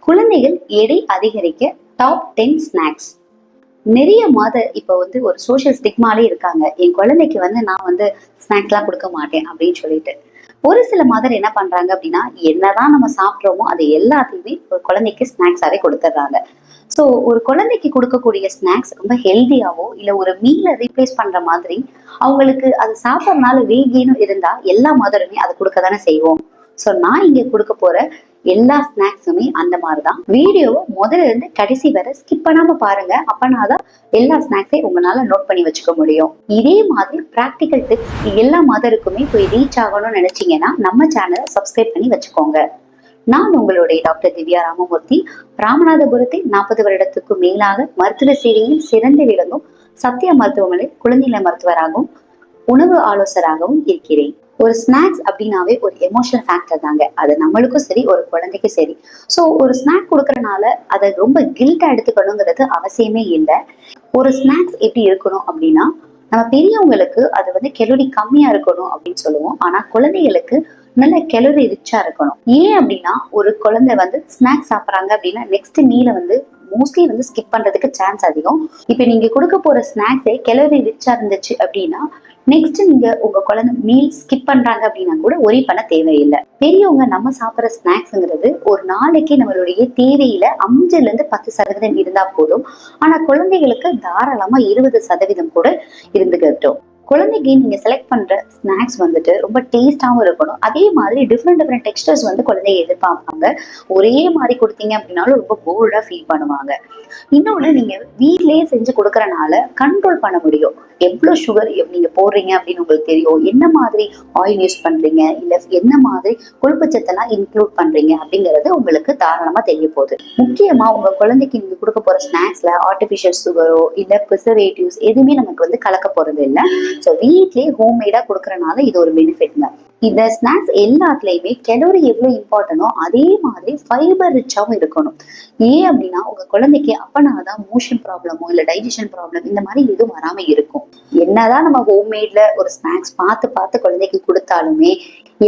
குழந்தைகள் எடை அதிகரிக்க டாப் 10 ஸ்நாக்ஸ். நிறைய இப்ப ஒரு சோஷியல் ஸ்டிக்மாலே இருக்காங்க. என் குழந்தைக்கு நான் ஸ்நாக்ஸ் எல்லாம் கொடுக்க மாட்டேன் அப்படின்னு சொல்லிட்டு. ஒரு சில என்ன பண்றாங்க அப்படின்னா, என்னதான் நம்ம சாப்பிட்றோமோ அது எல்லாத்தையுமே ஒரு குழந்தைக்கு ஸ்நாக்ஸாவே கொடுத்துட்றாங்க. ஸோ ஒரு குழந்தைக்கு கொடுக்கக்கூடிய ஸ்நாக்ஸ் ரொம்ப ஹெல்தியாவோ இல்ல ஒரு மீலை ரீப்ளேஸ் பண்ற மாதிரி அவங்களுக்கு அது சாப்பிட்றதுனால வெயிட் இருந்தா எல்லா மதருமே அதை கொடுக்க தானே செய்வோம். ஸோ நான் இங்க கொடுக்க போற எல்லா ஸ்நாக்ஸுமே அந்த மாதிரிதான். வீடியோவை முதல்ல இருந்து கடைசி வரை ஸ்கிப் பண்ணாம பாருங்க. அப்பனாதான் எல்லா ஸ்நாக்ஸையும் உங்களால நோட் பண்ணி வச்சுக்க முடியும். இதே மாதிரி பிராக்டிக்கல் டிப்ஸ் எல்லா மதருக்குமே போய் ரீச் ஆகணும்னு நினைச்சீங்கன்னா நம்ம சேனலை சப்ஸ்கிரைப் பண்ணி வச்சுக்கோங்க. நான் உங்களுடைய டாக்டர் திவ்யா ராமமூர்த்தி. ராமநாதபுரத்தில் 40 வருடத்துக்கும் மேலாக மருத்துவ சேவையில் சிறந்து விளங்கும் சத்யா மருத்துவமனை குழந்தைநல மருத்துவராகவும் உணவு ஆலோசகராகவும் இருக்கிறேன். ஒரு ஸ்நாக்ஸ் அப்படின்னாவே ஒரு எமோஷனல் ஃபேக்டர் தாங்க. அது நம்மளுக்கும் சரி ஒரு குழந்தைக்கும் சரி. ஸோ ஒரு ஸ்நாக் கொடுக்கறனால அதை ரொம்ப கில்ட்டா எடுத்துக்கணுங்கிறது அவசியமே இல்லை. ஒரு ஸ்நாக்ஸ் எப்படி இருக்கணும் அப்படின்னா, நம்ம பெரியவங்களுக்கு அது கெலோரி கம்மியா இருக்கணும் அப்படின்னு சொல்லுவோம். ஆனா குழந்தைகளுக்கு நல்ல கெலோரி ரிச்சா இருக்கணும். ஏன் அப்படின்னா, ஒரு குழந்தை ஸ்நாக்ஸ் சாப்பிட்றாங்க அப்படின்னா நெக்ஸ்ட் மீலை மோஸ்ட்லி ஸ்கிப் பண்றதுக்கு சான்ஸ் அதிகம். இப்ப நீங்க கொடுக்க போற ஸ்நாக்ஸே கெலோரி ரிச்சா இருந்துச்சு அப்படின்னா நெக்ஸ்ட் நீங்க உங்க குழந்தை மீல் ஸ்கிப் பண்றாங்க அப்படின்னா கூட ஒரி பண்ண தேவையில்லை. பெரியவங்க நம்ம சாப்பிட்ற ஸ்நாக்ஸ்ங்கிறது ஒரு நாளைக்கு நம்மளுடைய தேவையில 5-10% இருந்தா போதும். ஆனா குழந்தைகளுக்கு தாராளமா 20% கூட இருந்துகட்டும். குழந்தைக்கு நீங்க செலக்ட் பண்ற ஸ்நாக்ஸ் ரொம்ப டேஸ்டாவும் இருக்கணும். அதே மாதிரி டிஃப்ரெண்ட் டெக்ஸ்டர்ஸ் குழந்தைங்க எதிர்பார்ப்பாங்க. ஒரே மாதிரி கொடுத்தீங்க அப்படின்னாலும் ரொம்ப போல்டா ஃபீல் பண்ணுவாங்க. இன்னொன்னு, நீங்க வீட்லயே செஞ்சு கொடுக்கறனால கண்ட்ரோல் பண்ண முடியும். எவ்வளவு சுகர் நீங்க போடுறீங்க அப்படின்னு உங்களுக்கு தெரியும். என்ன மாதிரி ஆயில் யூஸ் பண்றீங்க, இல்ல என்ன மாதிரி கொழுப்பு சத்தெல்லாம் இன்க்ளூட் பண்றீங்க அப்படிங்கிறது உங்களுக்கு தாராளமா தெரிய போகுது. முக்கியமா உங்க குழந்தைக்கு நீங்க கொடுக்க போற ஸ்நாக்ஸ்ல ஆர்டிபிஷியல் சுகரோ இல்ல ப்ரிசர்வேட்டிவ்ஸ் எதுவுமே நமக்கு கலக்க போறது இல்லை. ஸோ வீட்லயே ஹோம்மேடா கொடுக்கறனால இது ஒரு பெனிஃபிட்ங்க. இந்த ஸ்நாக்ஸ் எல்லாத்துலயுமே கெலோரி எவ்வளவு இம்பார்ட்டனோ அதே மாதிரி ஃபைபர் ரிச்சாவும் இருக்கணும். ஏன் அப்படின்னா உங்க குழந்தைக்கு அப்பனாதான் மோஷன் ப்ராப்ளமோ இல்ல டைஜஷன் ப்ராப்ளம் இந்த மாதிரி எதுவும் வராம இருக்கும். என்னதான் நம்ம ஹோம்மேட்ல ஒரு ஸ்நாக்ஸ் பார்த்து பார்த்து குழந்தைக்கு கொடுத்தாலுமே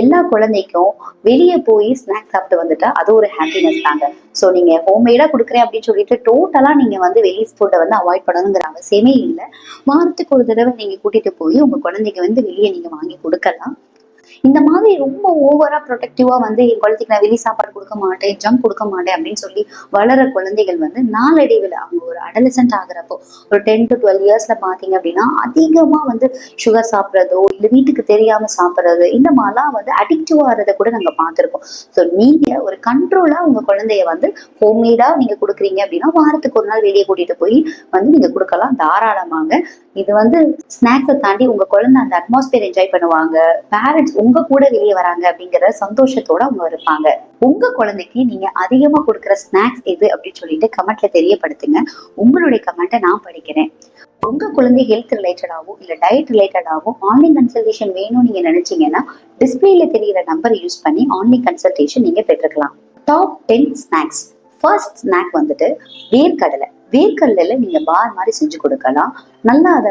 எல்லா குழந்தைக்கும் வெளியே போய் ஸ்நாக்ஸ் சாப்பிட்டு வந்துட்டா அது ஒரு ஹாப்பினஸ் தாங்க. ஸோ நீங்க ஹோம்மேடா கொடுக்குறேன் அப்படின்னு சொல்லிட்டு டோட்டலா நீங்க வெளி ஃபுட்டை அவாய்ட் பண்ணணுங்கிற அவசியமே இல்லை. வாரத்துக்கு ஒரு தடவை நீங்க கூட்டிட்டு போய் உங்க குழந்தைக்கு வெளியே நீங்க வாங்கி கொடுக்கலாம். இந்த மாதிரி ரொம்ப ஓவரா ப்ரொடெக்டிவா என் குழந்தைக்கு நான் வெளி சாப்பாடு கொடுக்க மாட்டேன், ஜங்க் கொடுக்க மாட்டேன் அப்படின்னு சொல்லி வளர குழந்தைகள் நாளடைவில் அவங்க ஒரு அடலசன்ட் ஆகுறப்போ ஒரு 10 to 12 இயர்ஸ்ல பாத்தீங்க அப்படின்னா அதிகமா சுகர் சாப்பிட்றதோ இல்ல வீட்டுக்கு தெரியாம சாப்பிட்றது இந்த மாதிரிலாம் அடிக்டிவ் ஆகிறத கூட நாங்க பார்த்திருக்கோம். ஸோ நீங்க ஒரு கண்ட்ரோலா உங்க குழந்தைய ஹோம்மேடா நீங்க கொடுக்குறீங்க அப்படின்னா வாரத்துக்கு ஒரு நாள் வெளியே கூட்டிட்டு போய் நீங்க கொடுக்கலாம் தாராளமாங்க. இது ஸ்நாக்ஸை தாண்டி உங்க குழந்தை அந்த அட்மாஸ்பியர் என்ஜாய் பண்ணுவாங்க. பேரண்ட்ஸ் உங்க கூட வெளியே வராங்க அப்படிங்கிற சந்தோஷத்தோட அவங்க இருப்பாங்க. உங்க குழந்தைக்கு நீங்க அதிகமா கொடுக்குற ஸ்நாக்ஸ் எது அப்படின்னு சொல்லிட்டு கமெண்ட்ல தெரியப்படுத்துங்க. உங்களுடைய கமெண்ட்டை நான் படிக்கிறேன். உங்க குழந்தை ஹெல்த் ரிலேட்டடாகவும் இல்ல டயட் ரிலேட்டடாகவும் ஆன்லைன் கன்சல்டேஷன் வேணும்னு நீங்க நினைச்சீங்கன்னா டிஸ்பிளேல தெரிகிற நம்பரை யூஸ் பண்ணி ஆன்லைன் கன்சல்டேஷன் நீங்க பெற்றுக்கலாம். Top 10 snacks. ஃபர்ஸ்ட் ஸ்நாக் வேர்க்கடலை. வேர்க்கடலையில நீங்க பார் மாதிரி செஞ்சு கொடுக்கலாம். நல்லா அதை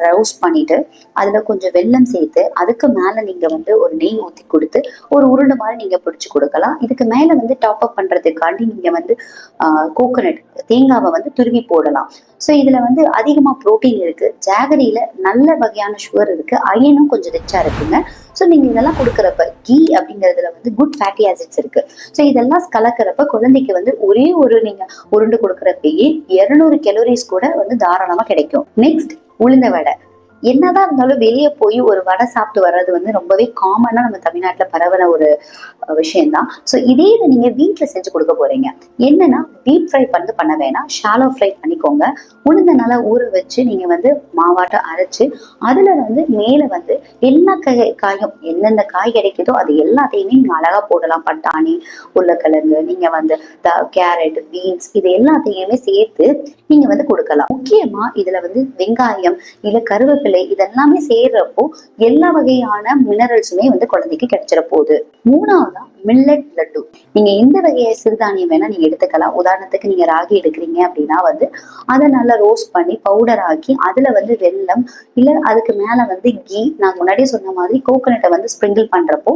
ரவுஸ் பண்ணிட்டு அதுல கொஞ்சம் வெல்லம் சேர்த்து அதுக்கு மேல நீங்க ஒரு நெய் ஊத்தி கொடுத்து ஒரு உருண்டை மாதிரி நீங்க பிடிச்சு கொடுக்கலாம். இதுக்கு மேல டாப் அப் பண்றதுக்காண்டி நீங்க கோகோனட் தேங்காவை துருவி போடலாம். ஸோ இதுல அதிகமா புரோட்டீன் இருக்கு, ஜாகரியில நல்ல வகையான சுகர் இருக்கு, அயனும் கொஞ்சம் ரிச்சா இருக்குங்க. ஸோ நீங்க இதெல்லாம் கொடுக்குறப்ப கீ அப்படிங்கறதுல குட் ஃபேட்டி ஆசிட்ஸ் இருக்கு. ஸோ இதெல்லாம் கலக்கிறப்ப குழந்தைக்கு ஒரே ஒரு நீங்க உருண்டு கொடுக்குறப்பயே 200 கலோரிஸ் கூட தாராளமா கிடைக்கும். நெக்ஸ்ட், உளுந்த வடை. என்னதான் இருந்தாலும் வெளியே போய் ஒரு வடை சாப்பிட்டு வர்றது ரொம்பவே காமனா நம்ம தமிழ்நாட்டுல பரவன ஒரு விஷயம்தான். ஸோ இதே இதை நீங்க வீட்டுல செஞ்சு கொடுக்க போறீங்க. என்னன்னா டீப் ஃப்ரை பண்ண வேணாம், ஷாலோ ஃப்ரை பண்ணிக்கோங்க. உளுந்த நல்லா ஊற வச்சு நீங்க மாவாட்டம் அரைச்சு அதுல மேல எல்லா காயும் எந்தெந்த காய் கிடைக்குதோ அது எல்லாத்தையுமே நீங்க அழகா போடலாம். பட்டாணி, உருளைக்கிழங்கு, நீங்க கேரட், பீன்ஸ் இது எல்லாத்தையுமே சேர்த்து நீங்க கொடுக்கலாம். முக்கியமா இதுல வெங்காயம் இல்ல கருவேப்பிலை இதெல்லாமே சேர்றப்போ எல்லா வகையான மினரல்ஸுமே குழந்தைக்கு கிடைச்சிட போகுது. மூணாவதா மில்லட் லட்டு. நீங்க எந்த வகையை சிறுதானியம் வேணா நீங்க எடுத்துக்கலாம். உதாரணத்துக்கு நீங்க ராகி எடுக்கிறீங்க அப்படின்னா அதை நல்லா ரோஸ்ட் பண்ணி பவுடர் ஆக்கி அதுல வெல்லம் இல்ல அதுக்கு மேல கீ, நான் முன்னாடியே சொன்ன மாதிரி கோகோனட்டை ஸ்ப்ரிங்கிள் பண்றப்போ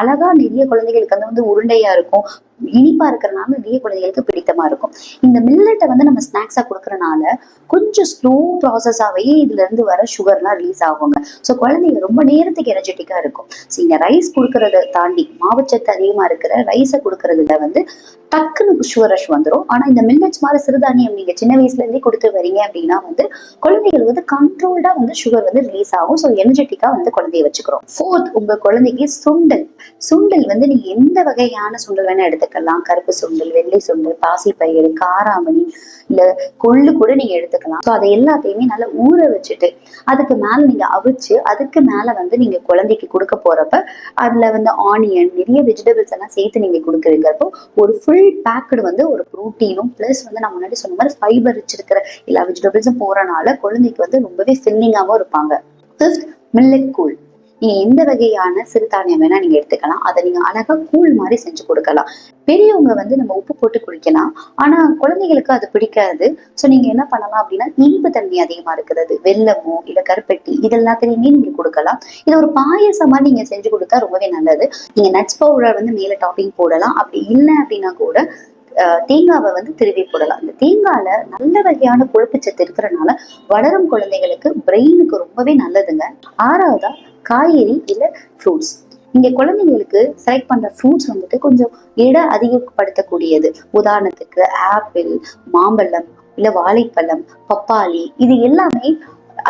அழகா நிறைய குழந்தைகளுக்கு உருண்டையா இருக்கும், இனிப்பா இருக்கிறனால நிறைய குழந்தைகளுக்கு பிடித்தமா இருக்கும். இந்த மில்லட்டை வந்து நம்ம ஸ்நாக்ஸா கொடுக்கறனால கொஞ்சம் ஸ்லோ ப்ராசஸாவே இதுல இருந்து வர சுகர்லாம் ரிலீஸ் ஆகுங்க. ஸோ குழந்தைங்க ரொம்ப நேரத்துக்கு எனர்ஜெட்டிக்கா இருக்கும். ஸோ இந்த ரைஸ் கொடுக்கறத தாண்டி மாவுச்சத்து அதிகமா இருக்கிற ரைஸை கொடுக்கறதுல வந்து டக்குன்னு சுகர் ரஷ் வந்துடும். ஆனா இந்த மில்லட்ஸ் மாதிரி சிறுதானியம் நீங்க சின்ன வயசுல இருந்தே கொடுத்து வரீங்க அப்படின்னா வந்து குழந்தைகள் வந்து கண்ட்ரோல்டா வந்து சுகர் வந்து ரிலீஸ் ஆகும். ஸோ எனர்ஜெட்டிக்கா வந்து குழந்தைய வச்சுக்கிறோம். ஃபோர்த், உங்க குழந்தைக்கு சுண்டல். சுண்டல் வந்து நீங்க எந்த வகையான சுண்டல் வேணா எடுத்துக்கலாம். கருப்பு சுண்டல், வெள்ளை சுண்டல், பாசிப்பயிறு, காராமணி, இல்ல கொள்ளு கூட நீங்க எடுத்துக்கலாம். ஸோ அதை எல்லாத்தையுமே நல்லா ஊற வச்சுட்டு அதுக்கு மேல நீங்க அவிச்சு அதுக்கு மேல வந்து நீங்க குழந்தைக்கு கொடுக்க போறப்ப அதுல வந்து ஆனியன், நிறைய வெஜிடபிள்ஸ் எல்லாம் சேர்த்து நீங்க கொடுக்குறீங்கிறப்போ ஒரு ஃபுல் பேக்கடு வந்து ஒரு ப்ரோட்டீனும் பிளஸ் வந்து நான் முன்னாடி சொன்ன மாதிரி ஃபைபர் வச்சிருக்கிற எல்லா வெஜிடபிள்ஸும் போறனால குழந்தைக்கு வந்து ரொம்பவே ஃபில்லிங்காகவும் இருப்பாங்க. ஃபிஃப்த், மில்லட் கூழ். நீங்க எந்த வகையான சிறுதானியம் வேணா நீங்க எடுத்துக்கலாம். அதை நீங்க அழகா கூழ் மாதிரி செஞ்சு கொடுக்கலாம். பெரியவங்க வந்து நம்ம உப்பு போட்டு குடிக்கலாம். ஆனா குழந்தைகளுக்கு அது பிடிக்காது. ஸோ நீங்க என்ன பண்ணலாம் அப்படின்னா இனிப்பு தன்மை அதிகமா இருக்கிறது வெல்லமோ இல்ல கருப்பட்டி இதெல்லாத்தையுமே நீங்க கொடுக்கலாம். இதை ஒரு பாயசமா நீங்க செஞ்சு கொடுத்தா ரொம்பவே நல்லது. நீங்க நட்ஸ் பவுடர் வந்து மேல டாப்பிங் போடலாம். அப்படி இல்லை அப்படின்னா கூட தேங்காவை வந்து திருவி போடலாம். இந்த தேங்காயில நல்ல வகையான கொழுப்பு சத்து இருக்கிறதுனால வளரும் குழந்தைகளுக்கு பிரெயினுக்கு ரொம்பவே நல்லதுங்க. ஆறாவதா, காய்கறி இல்ல ஃப்ரூட்ஸ். இங்க குழந்தைங்களுக்கு செலக்ட் பண்ற ஃப்ரூட்ஸ் வந்துட்டு கொஞ்சம் எடை அதிகப்படுத்தக்கூடியது. உதாரணத்துக்கு ஆப்பிள், மாம்பழம், இல்ல வாழைப்பழம், பப்பாளி, இது எல்லாமே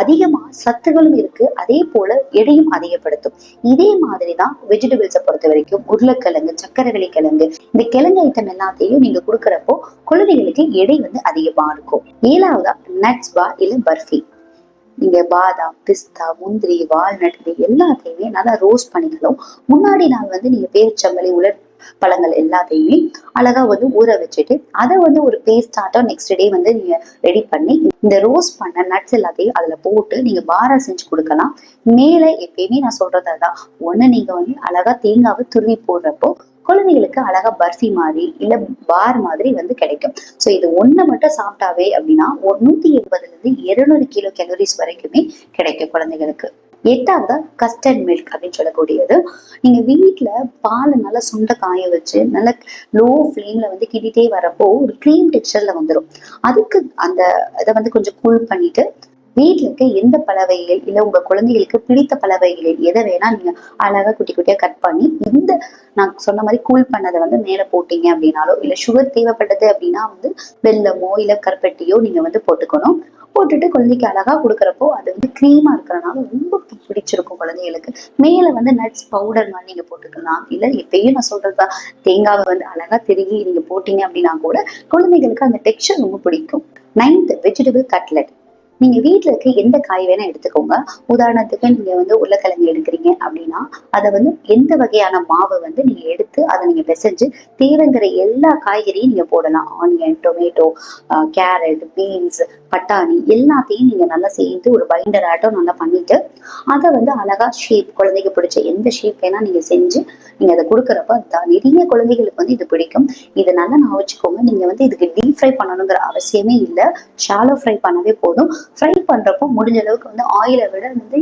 அதிகமா சத்துகளும் இருக்கு. அதே போல எடையும் அதிகப்படுத்தும். இதே மாதிரிதான் வெஜிடபிள்ஸை பொறுத்த வரைக்கும் உருளைக்கிழங்கு, சக்கரவள்ளி கிழங்கு, இந்த கிழங்கு ஐட்டம் எல்லாத்தையும் நீங்க கொடுக்கறப்போ குழந்தைகளுக்கு எடை வந்து அதிகமா இருக்கும். ஏழாவதா, நட்ஸ் பா இல்ல பர்ஃபி. நீங்க பாதாம், பிஸ்தா, முந்திரி, வால்நட் இது எல்லாத்தையுமே நல்லா ரோஸ்ட் பண்ணிக்கணும். முன்னாடி நாள் வந்து நீங்க பேரிச்சம்பழி, உலர் பழங்கள் எல்லாத்தையுமே அழகா வந்து ஊற வச்சுட்டு அதை வந்து ஒரு பேஸ்ட் ஆட்டம் நெக்ஸ்ட் டே வந்து நீங்க ரெடி பண்ணி இந்த ரோஸ்ட் பண்ண நட்ஸ் எல்லாத்தையும் அதுல போட்டு நீங்க பாரா செஞ்சு கொடுக்கலாம். மேல எப்பயுமே நான் சொல்றதான், ஒண்ணு நீங்க வந்து அழகா தேங்காவை துருவி போடுறப்போ குழந்தைகளுக்கு அழகா பர்ஃபி மாதிரி இல்ல பார் மாதிரி வந்து கிடைக்கும். ஸோ இது ஒண்ணு மட்டும் சாப்பிட்டாவே அப்படின்னா 180 to 200 கிலோ கேலரிஸ் வரைக்குமே கிடைக்கும் குழந்தைகளுக்கு. எட்டாவதா, கஸ்டர்ட் மில்க் அப்படின்னு சொல்லக்கூடியது. நீங்க வீட்டுல பாலை நல்லா சுண்ட காய வச்சு நல்லா லோ ஃப்ளேம்ல வந்து கிண்டிட்டே வரப்போ ஒரு க்ரீம் டெக்ஸ்சர்ல வந்துடும். அதுக்கு அந்த இதை வந்து கொஞ்சம் கூல் பண்ணிட்டு வீட்டுல இருக்க எந்த பழ வகைகள் இல்ல உங்க குழந்தைகளுக்கு பிடித்த பழ வகைகள் எதை வேணா நீங்க அழகா குட்டி குட்டியா கட் பண்ணி இந்த நான் சொன்ன மாதிரி கூல் பண்ணதை வந்து மேல போட்டீங்க அப்படின்னாலோ இல்ல சுகர் தேவைப்பட்டது அப்படின்னா வந்து வெல்லமோ இல்ல கருப்பட்டியோ நீங்க வந்து போட்டுக்கணும். போட்டுட்டு குழந்தைக்கு அழகா கொடுக்குறப்போ அது வந்து க்ரீமா இருக்கிறனால ரொம்ப பிடிச்சிருக்கும் குழந்தைகளுக்கு. மேல வந்து நட்ஸ் பவுடர் மாதிரி நீங்க போட்டுக்கலாம். இல்ல எப்பயும் நான் சொல்றதுதான், தேங்காவை வந்து அழகா திருகி நீங்க போட்டீங்க அப்படின்னா கூட குழந்தைகளுக்கு அந்த டெக்ஸ்சர் ரொம்ப பிடிக்கும். Ninth, vegetable cutlet. நீங்க வீட்டுல இருக்க எந்த காய் வேணா எடுத்துக்கோங்க. உதாரணத்துக்கு நீங்க வந்து உருளைக்கிழங்கு எடுக்கிறீங்க அப்படின்னா அதை வந்து எந்த வகையான மாவை வந்து நீங்க எடுத்து அதை நீங்க பிசைஞ்சு தேவைங்கிற எல்லா காய்கறியும் நீங்க போடலாம். ஆனியன், டொமேட்டோ, கேரட், பீன்ஸ், பட்டாணி எல்லாத்தையும் நீங்க நல்லா சேர்த்து ஒரு பைண்டர் ஆட்டம் நல்லா பண்ணிட்டு அதை வந்து அழகா ஷேப் குழந்தைக்கு பிடிச்ச எந்த ஷேப் வேணா நீங்க செஞ்சு நீங்க அதை கொடுக்குறப்ப நிறைய குழந்தைகளுக்கு வந்து இது பிடிக்கும். இதை நல்லா நான் வச்சுக்கோங்க. நீங்க வந்து இதுக்கு டீப் ஃப்ரை பண்ணணுங்கிற அவசியமே இல்லை. ஷாலோ ஃப்ரை பண்ணவே போதும். ஃப்ரை பண்றப்போ முடிஞ்ச அளவுக்கு வந்து ஆயிலை விட வந்து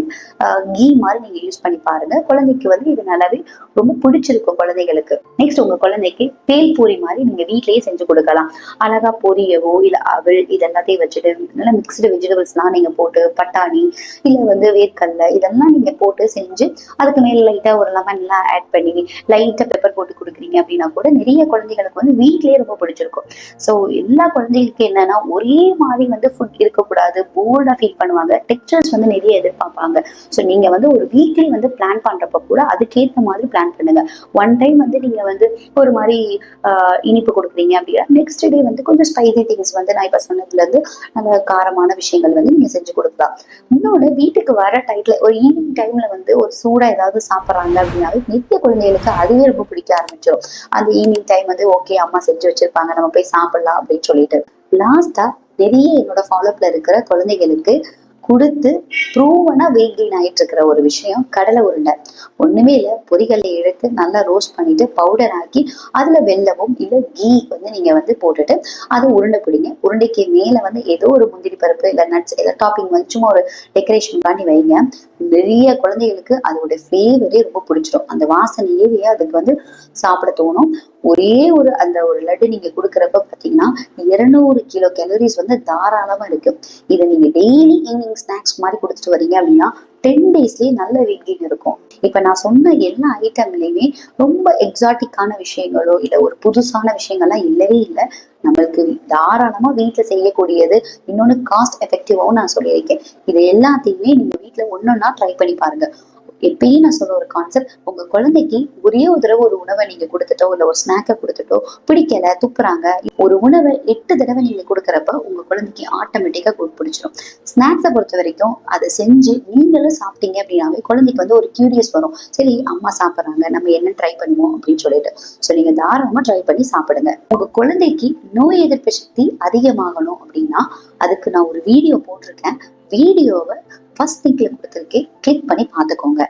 கீ மாதிரி நீங்க யூஸ் பண்ணி பாருங்க. குழந்தைக்கு வந்து இது நல்லாவே ரொம்ப பிடிச்சிருக்கும் குழந்தைகளுக்கு. நெக்ஸ்ட், உங்க குழந்தைக்கு பேல் பூரி மாதிரி நீங்க வீட்லயே செஞ்சு கொடுக்கலாம். அழகா பொரியவோ இல்ல அவல் இது எல்லாத்தையும் வச்சுட்டு நல்லா மிக்ஸ்டு வெஜிடபிள்ஸ் எல்லாம் நீங்க போட்டு பட்டாணி இல்ல வந்து வேர்க்கடலை இதெல்லாம் நீங்க போட்டு செஞ்சு அதுக்கு மேல லைட்டா ஒரு லெமன் எல்லாம் ஆட் பண்ணி லைட்டா பெப்பர் போட்டு கொடுக்குறீங்க அப்படின்னா கூட நிறைய குழந்தைகளுக்கு வந்து வீட்லயே ரொம்ப பிடிச்சிருக்கும். ஸோ எல்லா குழந்தைகளுக்கு என்னன்னா ஒரே மாதிரி வந்து ஃபுட் இருக்கக்கூடாது, போல்டா ஃபீல் பண்ணுவாங்க, டெக்ஸ்சர்ஸ் வந்து நிறைய எதிர்பார்ப்பாங்க. ஸோ நீங்க வந்து ஒரு வீக்லி வந்து பிளான் பண்றப்ப கூட அதுக்கேற்ற மாதிரி பிளான் பண்ணுங்க. ஒன் டைம் வந்து நீங்க வந்து ஒரு மாதிரி இனிப்பு கொடுக்குறீங்க அப்படின்னா நெக்ஸ்ட் டே வந்து கொஞ்சம் ஸ்பைசி திங்ஸ் வந்து நான் இப்ப சொன்னதுல இருந்து அந்த காரமான விஷயங்கள் வந்து நீங்க செஞ்சு கொடுக்கலாம். இன்னொன்னு, வீட்டுக்கு வர டைம்ல ஒரு ஈவினிங் டைம்ல வந்து ஒரு சூடா ஏதாவது சாப்பிட்றாங்க அப்படின்னாவே நித்திய குழந்தைகளுக்கு அதுவே ரொம்ப பிடிக்க ஆரம்பிச்சிடும். அந்த ஈவினிங் டைம் வந்து ஓகே அம்மா செஞ்சு வச்சிருப்பாங்க நம்ம போய் சாப்பிடலாம் அப்படின்னு சொல்லிட்டு. லாஸ்டா, நிறைய என்னோட ஃபாலோப்ல இருக்கிற குழந்தைகளுக்கு கொடுத்து ப்ரூவனா வெயிட் கெயின் ஆயிட்டு இருக்கிற ஒரு விஷயம் கடலை உருண்டை. ஒண்ணுமே இல்லை, பொரிகல்லை எடுத்து நல்லா ரோஸ்ட் பண்ணிட்டு பவுடர் ஆக்கி அதுல வெல்லமும் இல்லை கீ வந்து நீங்க வந்து போட்டுட்டு அதை உருண்டை பிடிங்க. உருண்டைக்கு மேல வந்து ஏதோ ஒரு முந்திரி பருப்பு இல்லை நட்ஸ் இல்லை டாப்பிங் வந்து சும்மா ஒரு டெக்கரேஷன் பண்ணி வைங்க. நிறைய குழந்தைகளுக்கு அதோட ஃபிளேவரே ரொம்ப பிடிச்சிடும். அந்த வாசனையே அதுக்கு வந்து சாப்பிட தோணும். ஒரே ஒரு அந்த ஒரு லட்டு நீங்க கொடுக்குறப்ப பாத்தீங்கன்னா 200 கிலோ கேலரிஸ் வந்து தாராளமா இருக்கு. இதை நீங்க டெய்லி ஈவினிங் ஸ்நாக்ஸ் மாதிரி கொடுத்துட்டு வரீங்க அப்படின்னா 10 டேஸ்லயே நல்ல வெயிட் கெயின் இருக்கும். இப்ப நான் சொன்ன எல்லா ஐட்டம்லயுமே ரொம்ப எக்ஸாட்டிக்கான விஷயங்களோ இல்ல ஒரு புதுசான விஷயங்கள்லாம் இல்லவே இல்லை. நம்மளுக்கு தாராளமா வீட்டுல செய்யக்கூடியது. இன்னொன்னு காஸ்ட் எஃபெக்டிவாவும் நான் சொல்லியிருக்கேன். இது எல்லாத்தையுமே நீங்க வீட்டுல ஒன்னொன்னா ட்ரை பண்ணி பாருங்க. எப்பயும் நான் சொல்ற ஒரு கான்செப்ட், உங்க குழந்தைக்கு ஒரே ஒரு தடவை ஒரு உணவை நீங்க கொடுத்துட்டோ இல்ல ஒரு ஸ்நாக்கை கொடுத்துட்டோ பிடிக்கல துப்புறாங்க, ஒரு உணவை 8 தடவை நீங்க கொடுக்குறப்ப உங்க குழந்தைக்கு ஆட்டோமேட்டிக்கா பிடிச்சிடும். ஸ்நாக்ஸை பொறுத்த வரைக்கும் அதை செஞ்சு நீங்களும் சாப்பிட்டீங்க அப்படின்னாவே குழந்தைக்கு வந்து ஒரு கியூரியஸ் வரும். சரி அம்மா சாப்பிட்றாங்க, நம்ம என்ன ட்ரை பண்ணுவோம் அப்படின்னு சொல்லிட்டு. ஸோ நீங்க தாராளமா ட்ரை பண்ணி சாப்பிடுங்க. உங்க குழந்தைக்கு நோய் எதிர்ப்பு சக்தி அதிகமாகணும் அப்படின்னா அதுக்கு நான் ஒரு வீடியோ போட்டிருக்கேன். வீடியோவை ஃபர்ஸ்ட் லிங்க்ல கொடுத்துருக்கேன், கிளிக் பண்ணி பார்த்துக்கோங்க.